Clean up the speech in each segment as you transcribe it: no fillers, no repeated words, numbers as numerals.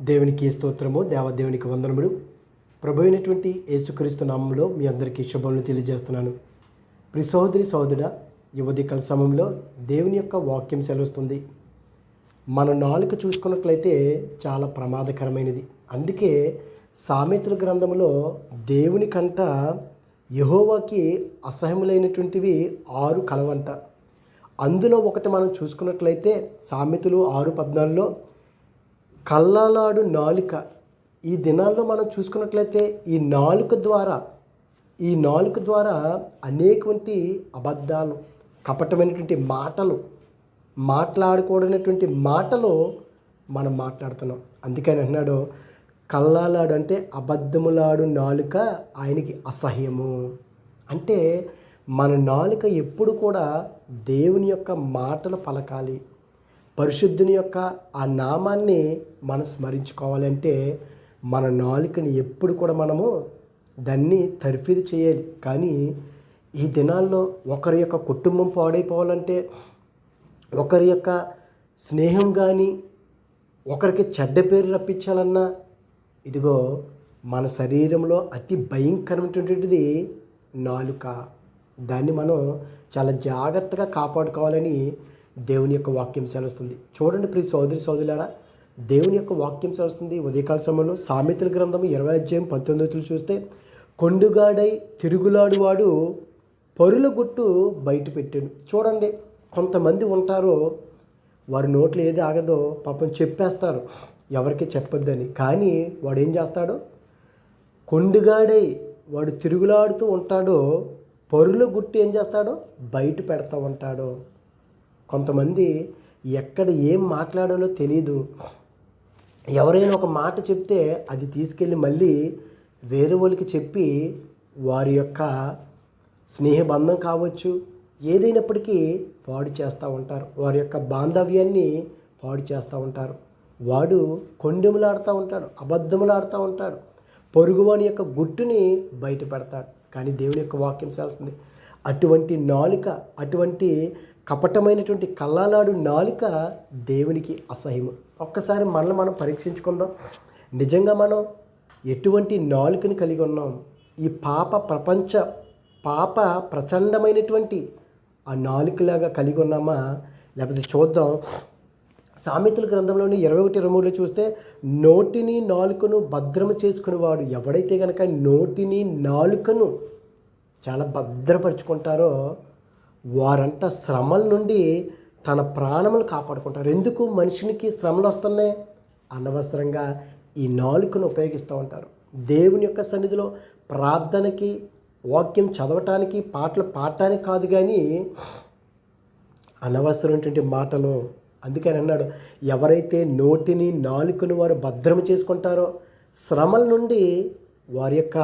దేవునికి స్తోత్రము, దేవదేవునికి వందనములు. ప్రభు అయినటువంటి యేసుక్రీస్తు నామంలో మీ అందరికీ శుభములు తెలియజేస్తున్నాను. ప్రియ సహోదరి సహోదరుడా, ఈ ఉదయకాల సమయంలో దేవుని యొక్క వాక్యం సెలవుస్తుంది. మన నాలుక చూసుకున్నట్లయితే చాలా ప్రమాదకరమైనది. అందుకే సామెతల గ్రంథంలో దేవుని కంట యెహోవాకి అసహ్యములైనటువంటివి 6 కలవంట. అందులో ఒకటి మనం చూసుకున్నట్లయితే సామెతలు 6:14లో కళ్ళలాడు నాలుక. ఈ దినాల్లో మనం చూసుకున్నట్లయితే ఈ నాలుక ద్వారా అనేకమంది అబద్ధాలు, కపటమైనటువంటి మాటలు, మాట్లాడకూడనటువంటి మాటలు మనం మాట్లాడుతున్నాం. అందుకని అంటున్నాడు, కళ్ళలాడు అంటే అబద్ధములాడు నాలుక ఆయనకి అసహ్యము. అంటే మన నాలుక ఎప్పుడు కూడా దేవుని యొక్క మాటలు పలకాలి, పరిశుద్ధుని యొక్క ఆ నామాన్ని మనం స్మరించుకోవాలంటే మన నాలుకని ఎప్పుడు కూడా మనము దాన్ని తర్ఫీదు చేయాలి. కానీ ఈ దినాల్లో ఒకరి యొక్క కుటుంబం పాడైపోవాలంటే, ఒకరి యొక్క స్నేహం కానీ, ఒకరికి చెడ్డ పేరు రప్పించాలన్నా, ఇదిగో మన శరీరంలో అతి భయంకరమైనటువంటిది నాలుక. దాన్ని మనం చాలా జాగ్రత్తగా కాపాడుకోవాలని దేవుని యొక్క వాక్యం సెలవుస్తుంది. చూడండి ప్రియ సోదరి సోదరులారా, దేవుని యొక్క వాక్యం సెలవుస్తుంది ఉదయకాల సమయంలో సామెతల గ్రంథం 20:19 చూస్తే, కొండుగాడై తిరుగులాడువాడు పరుల గుట్టు బయట పెట్టాడు. చూడండి, కొంతమంది ఉంటారు, వారి నోట్లో ఏది ఆగదో పాపం చెప్పేస్తారు, ఎవరికి చెప్పొద్దని. కానీ వాడు ఏం చేస్తాడు? కొండుగాడై వాడు తిరుగులాడుతూ ఉంటాడో, పరుల గుట్టు ఏం చేస్తాడో బయట పెడతా ఉంటాడు. కొంతమంది ఎక్కడ ఏం మాట్లాడాలో తెలియదు. ఎవరైనా ఒక మాట చెప్తే అది తీసుకెళ్ళి మళ్ళీ వేరే వాళ్ళకి చెప్పి వారి యొక్క స్నేహబంధం కావచ్చు, ఏదైనప్పటికీ పాడు చేస్తూ ఉంటారు. వారి యొక్క బాంధవ్యాన్ని పాడు చేస్తూ ఉంటారు. వాడు కొండెములాడుతూ ఉంటాడు, అబద్ధములాడుతూ ఉంటాడు, పొరుగువాని యొక్క గుట్టుని బయట పెడతాడు. కానీ దేవుని యొక్క వాక్యం చేస్తుంది, అటువంటి నాలుక, అటువంటి కపటమైనటువంటి కళ్ళలాడు నాలుక దేవునికి అసహ్యము. ఒక్కసారి మనల్ని మనం పరీక్షించుకుందాం. నిజంగా మనం ఎటువంటి నాలుకని కలిగి ఉన్నాం? ఈ పాప ప్రచండమైనటువంటి ఆ నాలుకలాగా కలిగి ఉన్నామా? లేకపోతే చూద్దాం. సామెతల గ్రంథంలోని 21:23 చూస్తే, నోటిని నాలుకను భద్రము చేసుకునేవాడు ఎవడైతే కనుక నోటిని నాలుకను చాలా భద్రపరుచుకుంటారో వారంట శ్రమల నుండి తన ప్రాణములు కాపాడుకుంటారు. ఎందుకు మనిషినికి శ్రమలు వస్తున్నాయి? అనవసరంగా ఈ నాలుకను ఉపయోగిస్తూ ఉంటారు. దేవుని యొక్క సన్నిధిలో ప్రార్థనకి, వాక్యం చదవటానికి, పాటలు పాడటానికి కాదు, కానీ అనవసరమైనటువంటి మాటలు. అందుకని అన్నాడు, ఎవరైతే నోటిని నాలుకను వారు భద్రము చేసుకుంటారో శ్రమల నుండి వారి యొక్క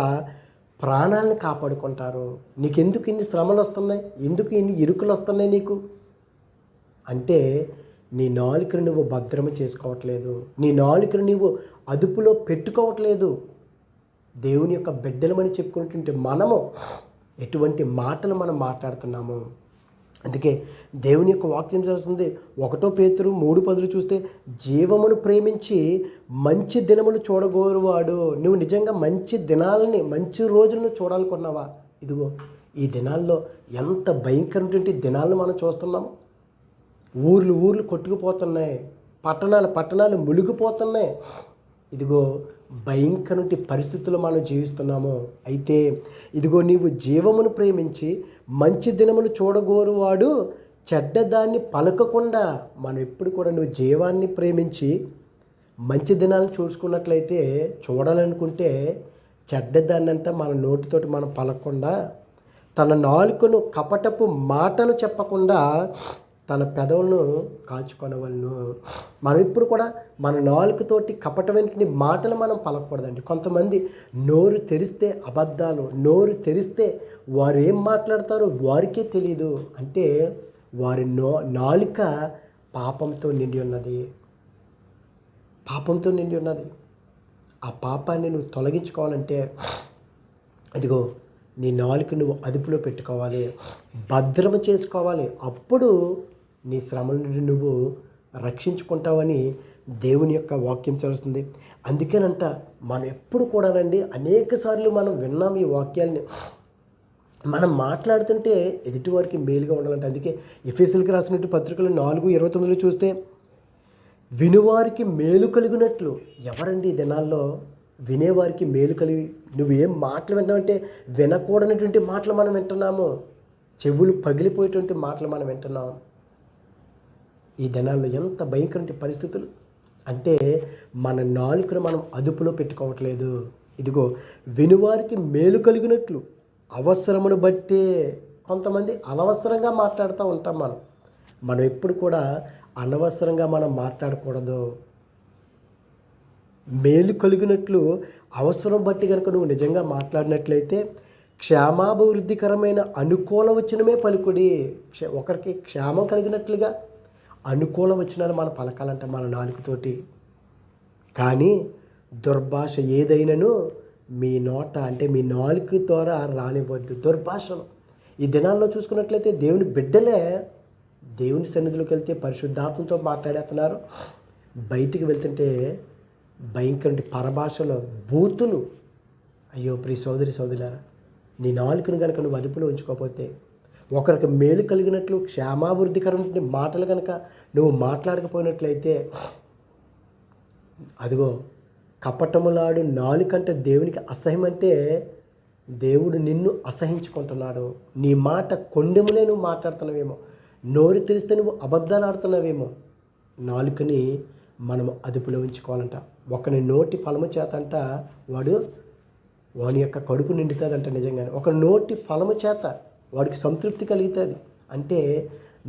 ప్రాణాలను కాపాడుకుంటారు. నీకెందుకు ఇన్ని శ్రమలు వస్తున్నాయి? ఎందుకు ఇన్ని ఇరుకులు వస్తున్నాయి నీకు? అంటే నీ నాలుకను నువ్వు భద్రము చేసుకోవట్లేదు, నీ నాలుకను నువ్వు అదుపులో పెట్టుకోవట్లేదు. దేవుని యొక్క బిడ్డలమని చెప్పుకుంటుంటే మనము ఎటువంటి మాటలు మనం మాట్లాడుతున్నాము? అందుకే దేవుని యొక్క వాక్యం చేస్తుంది. 1 పేతురు 3:10 చూస్తే, జీవమును ప్రేమించి మంచి దినములు చూడగోరువాడు. నువ్వు నిజంగా మంచి దినాలని, మంచి రోజులను చూడాలనుకున్నావా? ఇదిగో ఈ దినాల్లో ఎంత భయంకరమైనటువంటి దినాలను మనం చూస్తున్నాము. ఊర్లు కొట్టుకుపోతున్నాయి, పట్టణాలు మునిగిపోతున్నాయి. ఇదిగో భయంకరమైన పరిస్థితుల్లో మనం జీవిస్తున్నాము. అయితే ఇదిగో నీవు జీవమును ప్రేమించి మంచి దినములు చూడగోరువాడు చెడ్డదాన్ని పలకకుండా, మనం ఎప్పుడు కూడా నువ్వు జీవాన్ని ప్రేమించి మంచి దినాలను చూసుకున్నట్లయితే, చూడాలనుకుంటే చెడ్డదాన్ని అంటే మన నోటితోటి మనం పలకకుండా, తన నాలుకను కపటపు మాటలు చెప్పకుండా తన పెదవులను కాచుకొనవలను. మనం ఇప్పుడు కూడా మన నాలుకతోటి కపటమైనటువంటి మాటలు మనం పలకూడదండి. కొంతమంది నోరు తెరిస్తే అబద్ధాలు, నోరు తెరిస్తే వారు ఏం మాట్లాడతారో వారికే తెలియదు. అంటే వారి నాలుక పాపంతో నిండి ఉన్నది. ఆ పాపాన్ని నువ్వు తొలగించుకోవాలంటే అదిగో నీ నాలుక నువ్వు అదుపులో పెట్టుకోవాలి, భద్రము చేసుకోవాలి. అప్పుడు నీ శ్రమల నుండి నువ్వు రక్షించుకుంటావని దేవుని యొక్క వాక్యం చదువుతుంది. అందుకేనంట మనం ఎప్పుడు కూడానండి అనేక సార్లు మనం విన్నాం ఈ వాక్యాలని. మనం మాట్లాడుతుంటే ఎదుటివారికి మేలుగా ఉండాలంటే, అందుకే ఎఫెసీయులకు రాసినట్టు పత్రికలు 4:29 చూస్తే వినువారికి మేలు కలిగినట్లు. ఎవరండి ఈ దినాల్లో వినేవారికి మేలు కలిగి? నువ్వేం మాటలు వింటావంటే వినకూడనటువంటి మాటలు మనం వింటున్నాము, చెవులు పగిలిపోయేటువంటి మాటలు మనం వింటున్నాం. ఈ దినాల్లో ఎంత భయంకరమైన పరిస్థితులు అంటే మన నాలుకను మనం అదుపులో పెట్టుకోవట్లేదు. ఇదిగో వినువారికి మేలు కలిగినట్లు అవసరమును బట్టే. కొంతమంది అనవసరంగా మాట్లాడుతూ ఉంటాం. మనం ఎప్పుడు కూడా అనవసరంగా మనం మాట్లాడకూడదు. మేలు కలిగినట్లు అవసరం బట్టి కనుక నువ్వు నిజంగా మాట్లాడినట్లయితే క్షేమాభివృద్ధికరమైన అనుకూల వచనమే పలుకుడి. ఒకరికి క్షేమం కలిగినట్లుగా అనుకూల వచనాలు మనం పలకాలంట మన నాలుకతోటి. కానీ దుర్భాష ఏదైనాను మీ నోట అంటే మీ నాలుక ద్వారా రానివ్వద్దు. దుర్భాషలు ఈ దినాల్లో చూసుకున్నట్లయితే దేవుని బిడ్డలే దేవుని సన్నిధిలోకి వెళ్తే పరిశుద్ధాత్మతో మాట్లాడేస్తున్నారు. బయటికి వెళ్తుంటే భయంకర పరభాషలో బూతులు. అయ్యో ప్రియ సోదరి సోదరులారా, నీ నాలుకను కనుక నువ్వు అదుపులో ఉంచుకోకపోతే, ఒకరికి మేలు కలిగినట్లు క్షేమాభివృద్ధికరమైన మాటలు కనుక నువ్వు మాట్లాడకపోయినట్లయితే, అదిగో కపటములాడు నాలుకంటే దేవునికి అసహ్యం. అంటే దేవుడు నిన్ను అసహించుకుంటున్నాడు. నీ మాట కొండెములే నువ్వు మాట్లాడుతున్నావేమో, నోరు తెరిస్తే నువ్వు అబద్ధాలు ఆడుతున్నావేమో. నాలుకని మనం అదుపులో ఉంచుకోవాలంట. ఒకని నోటి ఫలము చేత అంట వాని యొక్క కడుపు నిండుతుందంట. నిజంగానే ఒక నోటి ఫలము చేత వాడికి సంతృప్తి కలుగుతుంది. అంటే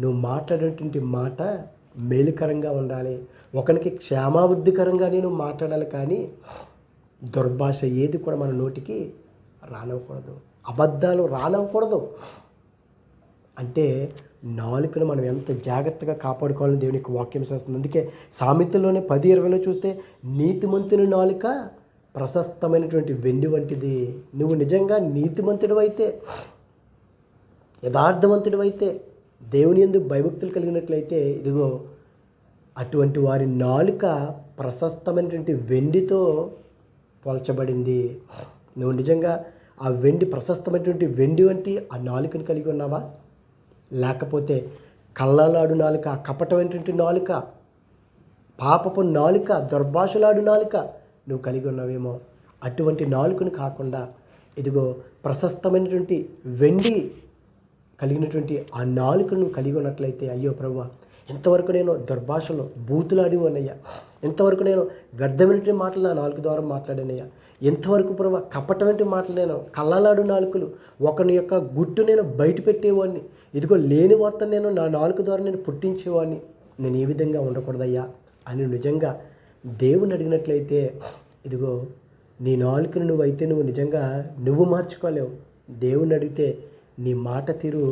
నువ్వు మాట్లాడేటువంటి మాట మేలుకరంగా ఉండాలి, ఒకరికి క్షేమాభివృద్ధికరంగా నేను మాట్లాడాలి. కానీ దుర్భాష ఏది కూడా మన నోటికి రానివ్వకూడదు, అబద్ధాలు రానివ్వకూడదు. అంటే నాలుకను మనం ఎంత జాగ్రత్తగా కాపాడుకోవాలని దేవుని యొక్క వాక్యం చేస్తుంది. అందుకే సామెతల్లోనే 10:20 చూస్తే నీతిమంతుని నాలుక ప్రశస్తమైనటువంటి వెండి వంటిది. నువ్వు నిజంగా నీతిమంతుడు అయితే, యథార్థవంతుడు అయితే, దేవుని యందు భయభక్తులు కలిగినట్లయితే, ఇదిగో అటువంటి వారి నాలుక ప్రశస్తమైనటువంటి వెండితో పోల్చబడింది. నువ్వు నిజంగా ఆ వెండి ప్రశస్తమైనటువంటి వెండి వంటి ఆ నాలుకను కలిగి ఉన్నావా? లేకపోతే కళ్ళలాడు నాలుక, కపటమైనటువంటి నాలుక, పాపపు నాలుక, దుర్భాషలాడు నాలుక నువ్వు కలిగి ఉన్నావేమో. అటువంటి నాలుకను కాకుండా ఇదిగో ప్రశస్తమైనటువంటి వెండి కలిగినటువంటి ఆ నాలుకను నువ్వు కలిగి ఉన్నట్లయితే, అయ్యో ప్రభువా, ఎంతవరకు నేను దుర్భాషలో బూతులాడి ఉన్నయ్యా, ఎంతవరకు నేను వ్యర్థమైనటువంటి మాటలు నా నాలుక ద్వారా మాట్లాడానయ్యా, ఎంతవరకు ప్రభువా కపటమైన మాటలు నేను కళ్ళలాడు నాలుకలు, ఒకని యొక్క గుట్టు నేను బయట పెట్టేవాడిని, ఇదిగో లేని వార్త నేను నా నాలుక ద్వారా నేను పుట్టించేవాడిని, నేను ఏ విధంగా ఉండకూడదయ్యా అని నిజంగా దేవుని అడిగినట్లయితే, ఇదిగో నీ నాలుకను నువ్వు నిజంగా నువ్వు మార్చుకోలేవు. దేవుని అడిగితే నీ మాట తీరు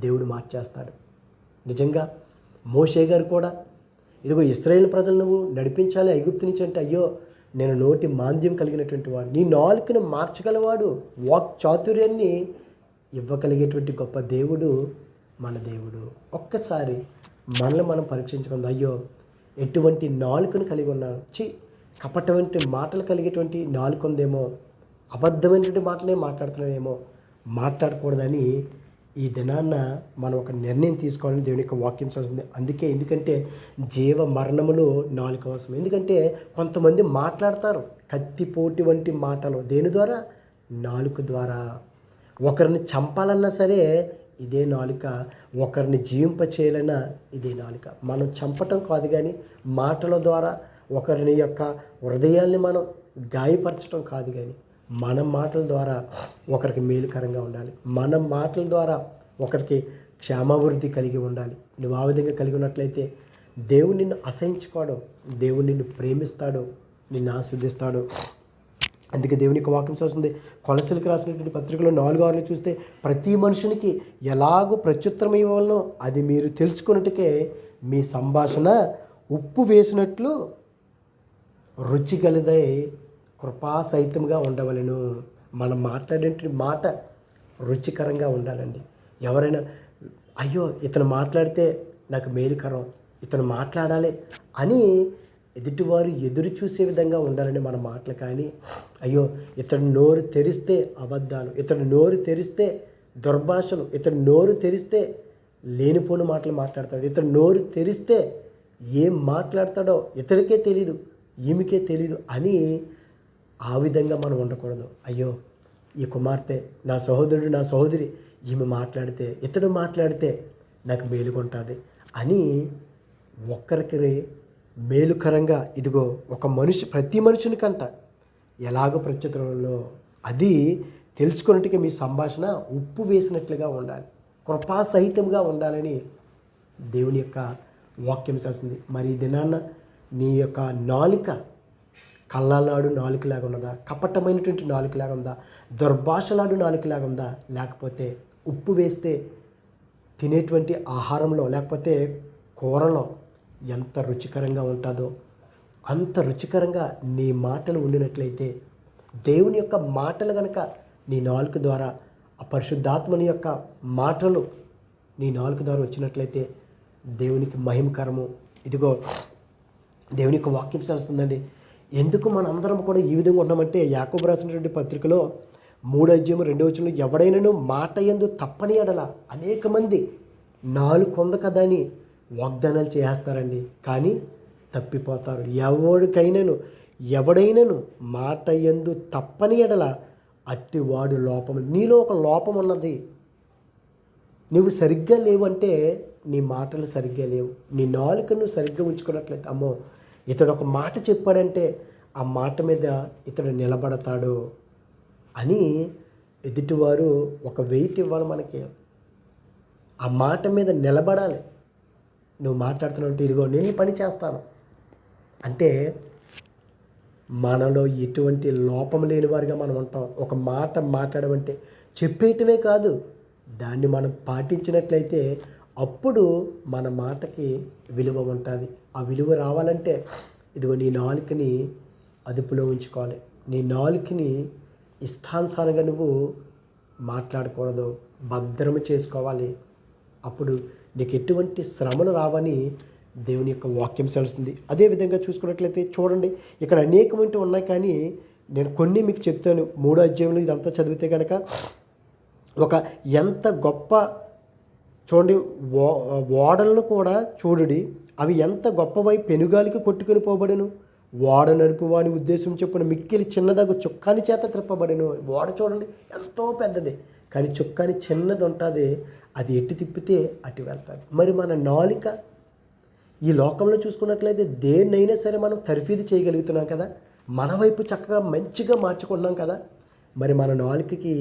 దేవుడు మార్చేస్తాడు. నిజంగా మోషే గారు కూడా ఇదిగో ఇశ్రాయేల్ ప్రజలు నువ్వు నడిపించాలి ఐగుప్తు నుంచి అంటే, అయ్యో నేను నోటి మాంద్యం కలిగినటువంటి వాడు. నీ నాలుకను మార్చగలవాడు, వాక్ చాతుర్యాన్ని ఇవ్వగలిగేటువంటి గొప్ప దేవుడు మన దేవుడు. ఒక్కసారి మనల్ని మనం పరీక్షించుకుందాం. అయ్యో ఎటువంటి నాలుకను కలిగి ఉన్నాను, కపటమైన మాటలు కలిగేటువంటి నాలుక ఉందేమో, అబద్ధమైనటువంటి మాటలే మాట్లాడుతున్నామేమో. మాట్లాడకూడదని ఈ దినాన్న మనం ఒక నిర్ణయం తీసుకోవాలని దేవుని యొక్క వాక్యం చదువుతుంది. ఎందుకంటే జీవ మరణములు నాలుక అవసరం. ఎందుకంటే కొంతమంది మాట్లాడతారు కత్తిపోటి వంటి మాటలు. దేని ద్వారా? నాలుక ద్వారా. ఒకరిని చంపాలన్నా సరే ఇదే నాలుక, ఒకరిని జీవింప చేయాలన్నా ఇదే నాలుక. మనం చంపటం కాదు, కానీ మాటల ద్వారా ఒకరిని యొక్క హృదయాల్ని మనం గాయపరచడం కాదు, కానీ మన మాటల ద్వారా ఒకరికి మేలుకరంగా ఉండాలి, మన మాటల ద్వారా ఒకరికి క్షేమాభివృద్ధి కలిగి ఉండాలి. నువ్వు ఆ విధంగా కలిగి ఉన్నట్లయితే దేవుడు నిన్ను అసహించుకోడు, దేవుడు నిన్ను ప్రేమిస్తాడు, నిన్ను ఆస్వాదిస్తాడు. అందుకే దేవుని యొక్క వాక్యం వస్తుంది. కొలసలకు రాసినటువంటి పత్రికలో 4:6 చూస్తే, ప్రతి మనుషునికి ఎలాగో ప్రత్యుత్తరం ఇవ్వాలనో అది మీరు తెలుసుకున్నట్టుకే మీ సంభాషణ ఉప్పు వేసినట్లు రుచి గలదై కృపాసహితంగా ఉండవలెను. మనం మాట్లాడే మాట రుచికరంగా ఉండాలండి. ఎవరైనా అయ్యో ఇతను మాట్లాడితే నాకు మేలుకరం, ఇతను మాట్లాడాలి అని ఎదుటివారు ఎదురు చూసే విధంగా ఉండాలని మన మాటలు. కానీ అయ్యో ఇతడు నోరు తెరిస్తే అబద్ధాలు, ఇతడు నోరు తెరిస్తే దుర్భాషలు, ఇతడు నోరు తెరిస్తే లేనిపోని మాటలు మాట్లాడతాడు, ఇతడు నోరు తెరిస్తే ఏం మాట్లాడతాడో ఇతడికే తెలీదు, ఈమెకే తెలీదు అని ఆ విధంగా మనం ఉండకూడదు. అయ్యో ఈ కుమార్తె, నా సహోదరుడు, నా సహోదరి, ఈమె మాట్లాడితే, ఇతడు మాట్లాడితే నాకు మేలుకుంటుంది అని ఒక్కరికి మేలుకరంగా, ఇదిగో ఒక మనిషి ప్రతి మనుషునికంట ఎలాగో ప్రత్యుత్తరంలో అది తెలుసుకున్నట్టుగా మీ సంభాషణ ఉప్పు వేసినట్లుగా ఉండాలి, కృపాసహితంగా ఉండాలని దేవుని యొక్క వాక్యం చేస్తుంది. మరి ఈ దినాన్న నీ యొక్క నాలుక కళ్ళలాడు నాలుకలాగా ఉన్నదా, కపటమైనటువంటి నాలుకలాగా ఉందా, దుర్భాషలాడు నాలుకలాగా ఉందా, లేకపోతే ఉప్పు వేస్తే తినేటువంటి ఆహారంలో లేకపోతే కూరలో ఎంత రుచికరంగా ఉంటుందో అంత రుచికరంగా నీ మాటలు ఉండినట్లయితే, దేవుని యొక్క మాటలు కనుక నీ నాలుక ద్వారా, ఆ పరిశుద్ధాత్మని యొక్క మాటలు నీ నాలుక ద్వారా వచ్చినట్లయితే దేవునికి మహిమకరము. ఇదిగో దేవుని యొక్క వాక్యం చేస్తుందండి. ఎందుకు మనందరం కూడా ఈ విధంగా ఉన్నామంటే, యాకోబు రాసినటువంటి పత్రికలో 3:2 ఎవడైనాను మాట యందు తప్పని ఎడల అనేక మంది నాలుగు కొంద కదా అని వాగ్దానాలు చేస్తారండి, కానీ తప్పిపోతారు. ఎవడైనాను మాట యందు తప్పని ఎడల అట్టివాడు లోపము. నీలో ఒక లోపం ఉన్నది, నువ్వు సరిగ్గా లేవంటే నీ మాటలు సరిగ్గా లేవు, నీ నాలుకను సరిగ్గా ఉంచుకున్నట్లయితే, అమ్మో ఇతడు ఒక మాట చెప్పాడంటే ఆ మాట మీద ఇతడు నిలబడతాడు అని ఎదుటివారు ఒక వెయిట్ ఇవ్వాలి మనకి. ఆ మాట మీద నిలబడాలి. నువ్వు మాట్లాడుతున్నావు, ఇదిగో నేను ఈ పని చేస్తాను అంటే మనలో ఎటువంటి లోపం లేని వారిగా మనం ఉంటాం. ఒక మాట మాట్లాడమంటే చెప్పేయటమే కాదు, దాన్ని మనం పాటించినట్లయితే అప్పుడు మన మాటకి విలువ ఉంటుంది. ఆ విలువ రావాలంటే ఇదిగో నీ నాలుకని అదుపులో ఉంచుకోవాలి. నీ నాలుకని ఇష్టానుసారంగా నువ్వు మాట్లాడకూడదు, భద్రము చేసుకోవాలి. అప్పుడు నీకు ఎటువంటి శ్రమలు రావని దేవుని యొక్క వాక్యం సెలుస్తుంది. అదేవిధంగా చూసుకున్నట్లయితే చూడండి, ఇక్కడ అనేకమంటూ ఉన్నాయి, కానీ నేను కొన్ని మీకు చెప్తాను. 3వ అధ్యాయంలో ఇదంతా చదివితే కనుక ఒక ఎంత గొప్ప చూడండి, ఓడలను కూడా చూడుడి, అవి ఎంత గొప్పవై పెనుగాలికి కొట్టుకుని పోబడెను. ఓడ నడుపు వాని ఉద్దేశం చొప్పున మిక్కిలి చిన్నదగు చుక్కాని చేత త్రిప్పబడెను. ఓడ చూడండి ఎంతో పెద్దది, కానీ చుక్కాని చిన్నది ఉంటుంది, అది ఎటు తిప్పితే అటు వెళ్తుంది. మరి మన నాలుక ఈ లోకంలో చూసుకున్నట్లయితే దేన్నైనా సరే మనం తర్ఫీదు చేయగలుగుతున్నాం కదా, మన వైపు చక్కగా మంచిగా మార్చుకున్నాం కదా. మరి మన నాలుకకి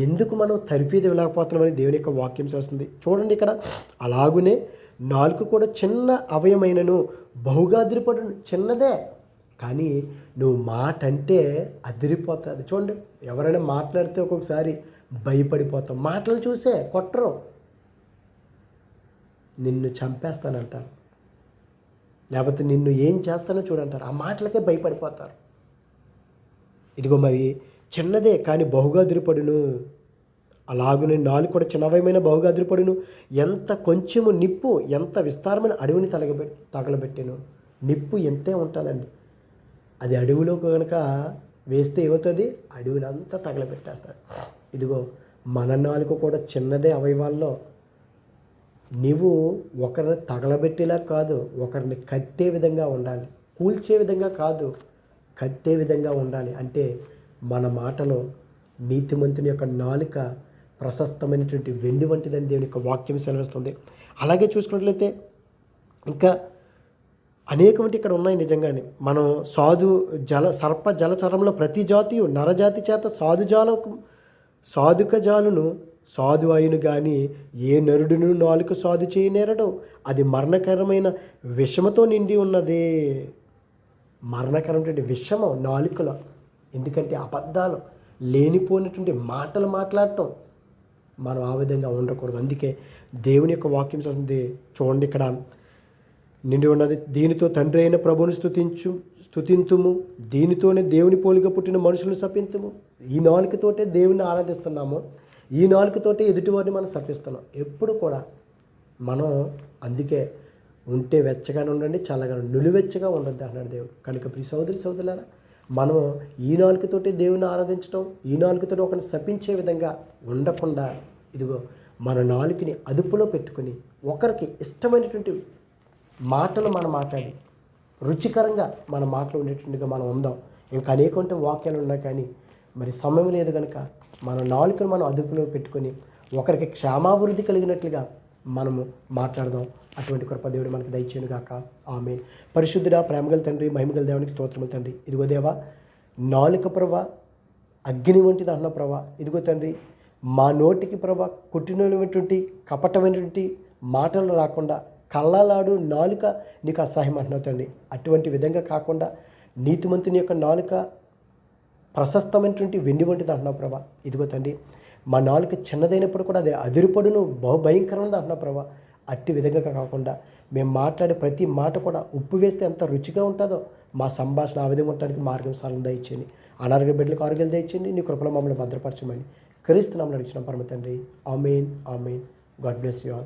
ఎందుకు మనం తర్ఫీదు ఇవ్వలేకపోతున్నామని దేవుని యొక్క వాక్యం చేస్తుంది. చూడండి ఇక్కడ, అలాగునే నాలుక కూడా చిన్న అవయమైనను బహుగా అదిరిపడు. చిన్నదే, కానీ నువ్వు మాట అంటే అదిరిపోతుంది. చూడండి, ఎవరైనా మాట్లాడితే ఒక్కొక్కసారి భయపడిపోతాం. మాటలు చూసే కొట్టరు, నిన్ను చంపేస్తానంటారు, లేకపోతే నిన్ను ఏం చేస్తానో చూడంటారు. ఆ మాటలకే భయపడిపోతారు. ఇదిగో మరి చిన్నదే కానీ బహుగా అదిరిపడును. అలాగునే నాలుక కూడా చిన్నవయమైన బహుగా అదిరిపడును. ఎంత కొంచెము నిప్పు ఎంత విస్తారమైన అడవిని తగలబెట్టెను. నిప్పు ఎంతే ఉంటుందండి, అది అడవిలో కనుక వేస్తే ఏమవుతుంది, అడవిని అంతా తగలబెట్టేస్తుంది. ఇదిగో మన నాలుక కూడా చిన్నదే అవయవాల్లో. నీవు ఒకరిని తగలబెట్టేలా కాదు, ఒకరిని కట్టే విధంగా ఉండాలి, కూల్చే విధంగా కాదు, కట్టే విధంగా ఉండాలి. అంటే మన మాటలో నీతిమంతుని యొక్క నాలుక ప్రశస్తమైనటువంటి వెండి వంటిదని దేవుని యొక్క వాక్యం సెలవిస్తుంది. అలాగే చూసుకున్నట్లయితే ఇంకా అనేకమంటి ఇక్కడ ఉన్నాయి. నిజంగానే మనం సర్ప జలచరంలో ప్రతి జాతియు నరజాతి చేత సాధుక జాలును సాధు అయిను కానీ ఏ నరుడును నాలుక సాధు చేయనేరడు. అది మరణకరమైన విషముతో నిండి ఉన్నది. మరణకరమైనటువంటి విషము నాలుకలో. ఎందుకంటే అబద్ధాలు, లేనిపోయినటువంటి మాటలు మాట్లాడటం. మనం ఆ విధంగా ఉండకూడదు. అందుకే దేవుని యొక్క వాక్యం చేస్తుంది. చూడండి, ఇక్కడ నిండి ఉన్నది, దీనితో తండ్రి అయిన ప్రభువుని స్తుతింతుము, దీనితోనే దేవుని పోలిక పుట్టిన మనుషులను శపింతుము. ఈ నాలుకతోటే దేవుని ఆరాధిస్తున్నాము, ఈ నాలుకతోటే ఎదుటివారిని మనం శపిస్తున్నాం. ఎప్పుడు కూడా మనం అందుకే ఉంటే వెచ్చగానే ఉండండి, చల్లగా నులివెచ్చగా ఉండొద్దు అన్నాడు దేవుడు. కనుక ప్రియ సోదరులారా, మనం ఈ నాలుకతోటి దేవుని ఆరాధించడం, ఈ నాలుకతోటి ఒకరిని శపించే విధంగా ఉండకుండా, ఇదిగో మన నాలుకని అదుపులో పెట్టుకుని ఒకరికి ఇష్టమైనటువంటి మాటలు మనం మాట్లాడి రుచికరంగా మన మాటలు ఉండేటట్టుగా మనం ఉందాం. ఇంకా అనేక వాక్యాలు ఉన్నాయి, కానీ మరి సమయం లేదు కనుక మన నాలుకను మనం అదుపులో పెట్టుకొని ఒకరికి క్షేమాభివృద్ధి కలిగినట్లుగా మనము మాట్లాడదాం. అటువంటి కృప దేవుడు మనకు దయచేయను గాక. ఆమేన్. పరిశుద్ధుడా, ప్రేమగల తండ్రి, మహిమగల దేవునికి స్తోత్రములు తండ్రి. ఇదిగో దేవా, నాలుక ప్రభా అగ్ని వంటిది అన్న ప్రభా, ఇదిగో తండ్రి మా నోటికి ప్రభా కుట్టినటువంటి కపటమైనటువంటి మాటలు రాకుండా, కళ్ళలాడు నాలుక నీకు అసహ్యం అంటున్నావు తండ్రి. అటువంటి విధంగా కాకుండా నీతిమంతుని యొక్క నాలుక ప్రశస్తమైనటువంటి వెండి వంటిది అంటున్నావు ప్రభా. ఇదిగో తండ్రి మా నాలుక చిన్నదైనప్పుడు కూడా అదే అదిరిపడును, బహుభయంకరమైనది అంటున్నావు ప్రభా. అట్టి విధంగా కాకుండా మేము మాట్లాడే ప్రతి మాట కూడా ఉప్పు వేస్తే ఎంత రుచిగా ఉంటుందో మా సంభాషణ ఆ విధంగా ఉండడానికి మార్గం సరళం దయచేయండి. అనారోగ్య బిడ్డలకు ఆరోగ్యాలు దయచేయండి. నీ కృపలో మమ్మల్ని భద్రపరచమని క్రీస్తు నామములో అడుగుచున్నాం పరమ తండ్రి. ఆమేన్, ఆమేన్. God bless you all.